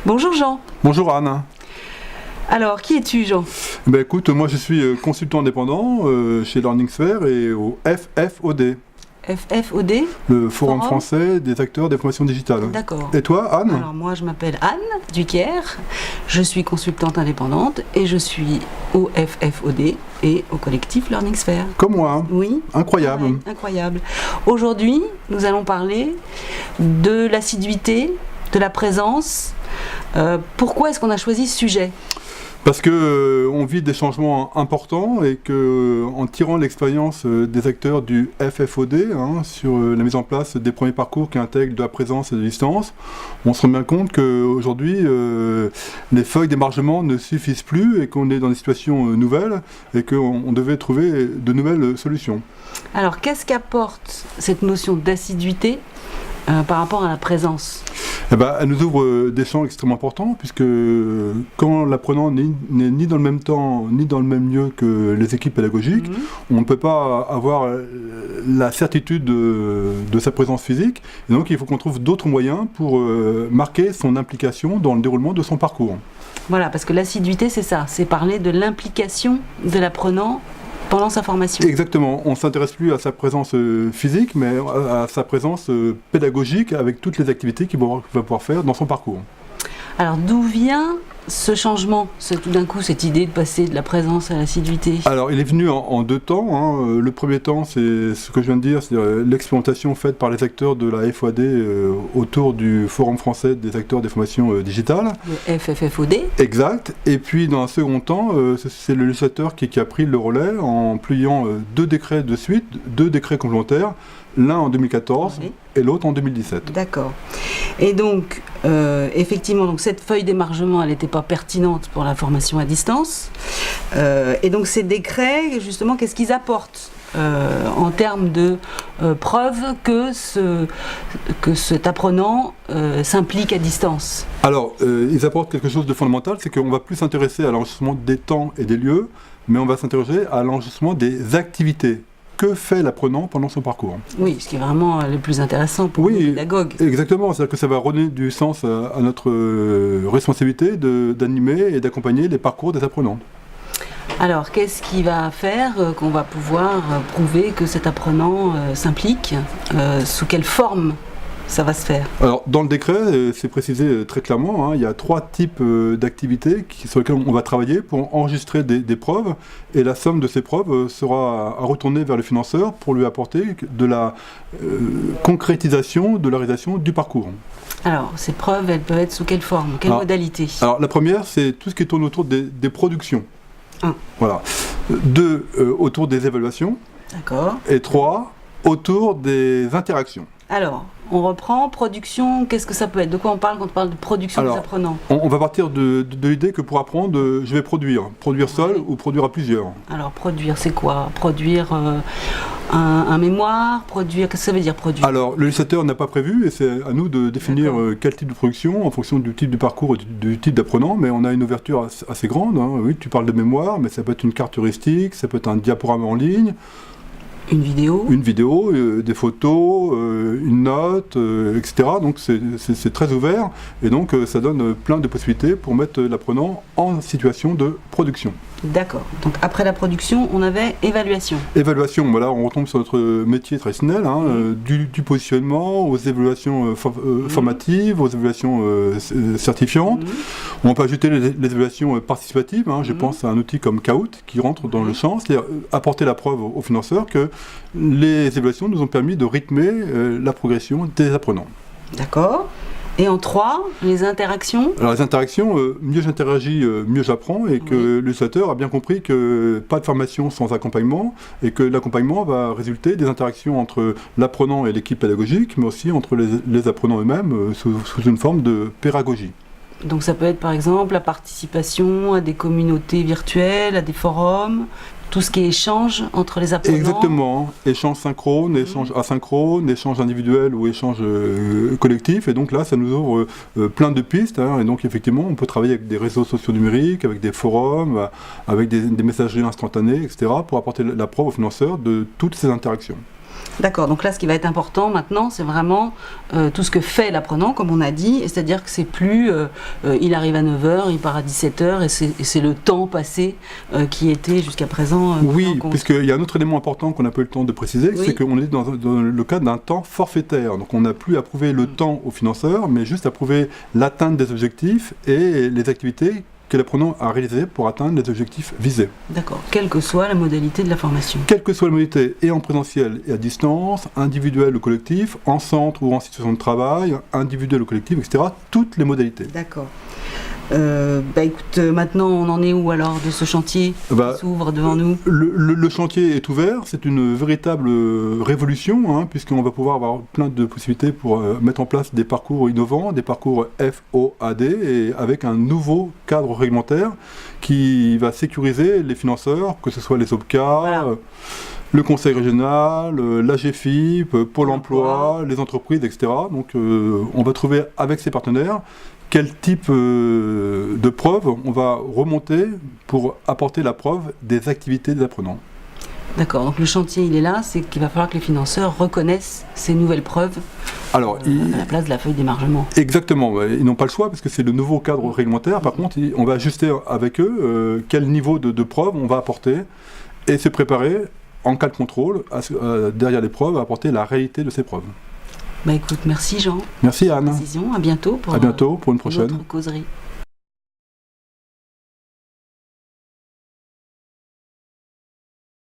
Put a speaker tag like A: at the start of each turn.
A: Bonjour Jean.
B: Bonjour Anne.
A: Alors, qui es-tu Jean?
B: Écoute, moi je suis consultant indépendant chez LearningSphere et au FFOD.
A: FFOD?
B: Le Forum français des acteurs des formations digitales.
A: D'accord.
B: Et toi, Anne?
A: Alors moi je m'appelle Anne Duquier, je suis consultante indépendante et je suis au FFOD et au collectif LearningSphere.
B: Comme moi.
A: Oui.
B: Incroyable.
A: Ouais, incroyable. Aujourd'hui, nous allons parler de l'assiduité, de la présence. Pourquoi est-ce qu'on a choisi ce sujet ?
B: Parce qu'on vit des changements importants et qu'en tirant l'expérience des acteurs du FFOD sur la mise en place des premiers parcours qui intègrent de la présence et de la distance, on se rend bien compte qu'aujourd'hui, les feuilles d'émargement ne suffisent plus et qu'on est dans des situations nouvelles et qu'on devait trouver de nouvelles solutions. Alors,
A: qu'est-ce qu'apporte cette notion d'assiduité par rapport à la présence ?
B: Elle nous ouvre des champs extrêmement importants, puisque quand l'apprenant n'est ni dans le même temps, ni dans le même lieu que les équipes pédagogiques, on ne peut pas avoir la certitude de sa présence physique. Et donc il faut qu'on trouve d'autres moyens pour marquer son implication dans le déroulement de son parcours.
A: Voilà, parce que l'assiduité, c'est ça, c'est parler de l'implication de l'apprenant pendant sa formation.
B: Exactement, on ne s'intéresse plus à sa présence physique, mais à sa présence pédagogique avec toutes les activités qu'il va pouvoir faire dans son parcours.
A: Alors d'où vient ce changement, tout d'un coup, cette idée de passer de la présence à l'assiduité?
B: Alors il est venu en deux temps. Le premier temps, c'est ce que je viens de dire, c'est-à-dire l'expérimentation faite par les acteurs de la FOD autour du Forum français des acteurs des formations digitales.
A: Le FFFOD.
B: Exact. Et puis dans un second temps, c'est le législateur qui a pris le relais en pliant deux décrets de suite, deux décrets complémentaires, l'un en 2014 et l'autre en 2017.
A: D'accord. Et donc, effectivement, donc cette feuille d'émargement, elle n'était pas pertinente pour la formation à distance. Et donc ces décrets, justement, qu'est-ce qu'ils apportent en termes de preuve que cet apprenant s'implique à distance?
B: Alors, ils apportent quelque chose de fondamental, c'est qu'on ne va plus s'intéresser à l'enregistrement des temps et des lieux, mais on va s'intéresser à l'enregistrement des activités. Que fait l'apprenant pendant son parcours?
A: Oui, ce qui est vraiment le plus intéressant pour les pédagogues.
B: Exactement, c'est-à-dire que ça va redonner du sens à notre responsabilité d'animer et d'accompagner les parcours des apprenants.
A: Alors, qu'est-ce qui va faire qu'on va pouvoir prouver que cet apprenant s'implique? Sous quelle forme ça va se faire? Alors,
B: dans le décret, c'est précisé très clairement, il y a trois types d'activités sur lesquelles on va travailler pour enregistrer des preuves, et la somme de ces preuves sera à retourner vers le financeur pour lui apporter de la concrétisation de la réalisation du parcours.
A: Alors, ces preuves, elles peuvent être sous quelle forme, quelle modalité?
B: Alors, la première, c'est tout ce qui tourne autour des productions. Voilà. 2, autour des évaluations.
A: D'accord.
B: Et 3, autour des interactions.
A: Alors, on reprend, production, qu'est-ce que ça peut être? De quoi on parle quand on parle de production des apprenants?
B: On va partir de l'idée que pour apprendre, je vais produire seul ou produire à plusieurs.
A: Alors, produire, c'est quoi? Produire un mémoire, produire, qu'est-ce que ça veut dire produire?
B: Alors, le législateur n'a pas prévu, et c'est à nous de définir quel type de production en fonction du type de parcours et du type d'apprenant, mais on a une ouverture assez grande. Oui, tu parles de mémoire, mais ça peut être une carte heuristique, ça peut être un diaporama en ligne.
A: Une vidéo,
B: des photos, une note, etc. Donc c'est très ouvert, et donc ça donne plein de possibilités pour mettre l'apprenant en situation de production.
A: D'accord. Donc après la production, on avait évaluation.
B: Évaluation, voilà, on retombe sur notre métier traditionnel, du positionnement aux évaluations formatives, aux évaluations certifiantes. On peut ajouter les évaluations participatives. Je pense à un outil comme Kahoot qui rentre dans le champ, c'est-à-dire apporter la preuve aux financeurs que les évaluations nous ont permis de rythmer la progression des apprenants.
A: D'accord. Et en 3, les interactions?
B: Alors les interactions, mieux j'interagis, mieux j'apprends, et que le législateur a bien compris que pas de formation sans accompagnement, et que l'accompagnement va résulter des interactions entre l'apprenant et l'équipe pédagogique, mais aussi entre les apprenants eux-mêmes sous une forme de pédagogie.
A: Donc ça peut être par exemple la participation à des communautés virtuelles, à des forums, tout ce qui est échange entre les apprenants.
B: Exactement, échange synchrone, échange asynchrone, échange individuel ou échange collectif, et donc là ça nous ouvre plein de pistes, et donc effectivement on peut travailler avec des réseaux sociaux numériques, avec des forums, avec des messageries instantanées, etc. pour apporter la preuve aux financeurs de toutes ces interactions.
A: D'accord, donc là ce qui va être important maintenant, c'est vraiment tout ce que fait l'apprenant, comme on a dit, c'est-à-dire que c'est plus il arrive à 9h, il part à 17h, et c'est le temps passé qui était jusqu'à présent.
B: Oui, puisqu'il y a un autre élément important qu'on n'a pas eu le temps de préciser,
A: Oui.
B: c'est qu'on est dans le cadre d'un temps forfaitaire. Donc on n'a plus à prouver le temps au financeur, mais juste à prouver l'atteinte des objectifs et les activités que l'apprenant a réalisées pour atteindre les objectifs visés.
A: D'accord, quelle que soit la modalité de la formation.
B: Quelle que soit la modalité, et en présentiel et à distance, individuel ou collectif, en centre ou en situation de travail, individuel ou collectif, etc., toutes les modalités.
A: D'accord. Écoute, maintenant on en est où alors de ce chantier qui s'ouvre devant nous?
B: Le chantier est ouvert, c'est une véritable révolution, puisqu'on va pouvoir avoir plein de possibilités pour mettre en place des parcours innovants, des parcours FOAD, et avec un nouveau cadre réglementaire qui va sécuriser les financeurs, que ce soit les OPCA,
A: Voilà.
B: le Conseil régional, l'AGFIP, Pôle emploi, les entreprises, etc. Donc on va trouver avec ses partenaires quel type de preuves on va remonter pour apporter la preuve des activités des apprenants.
A: D'accord, donc le chantier il est là, c'est qu'il va falloir que les financeurs reconnaissent ces nouvelles preuves
B: Alors,
A: à la place de la feuille d'émargement.
B: Exactement, ils n'ont pas le choix parce que c'est le nouveau cadre réglementaire. Par contre, on va ajuster avec eux quel niveau de preuve on va apporter et se préparer en cas de contrôle derrière les preuves à apporter la réalité de ces preuves.
A: Écoute, merci Jean.
B: Merci Anne.
A: À bientôt pour
B: une prochaine.
A: Autre causerie.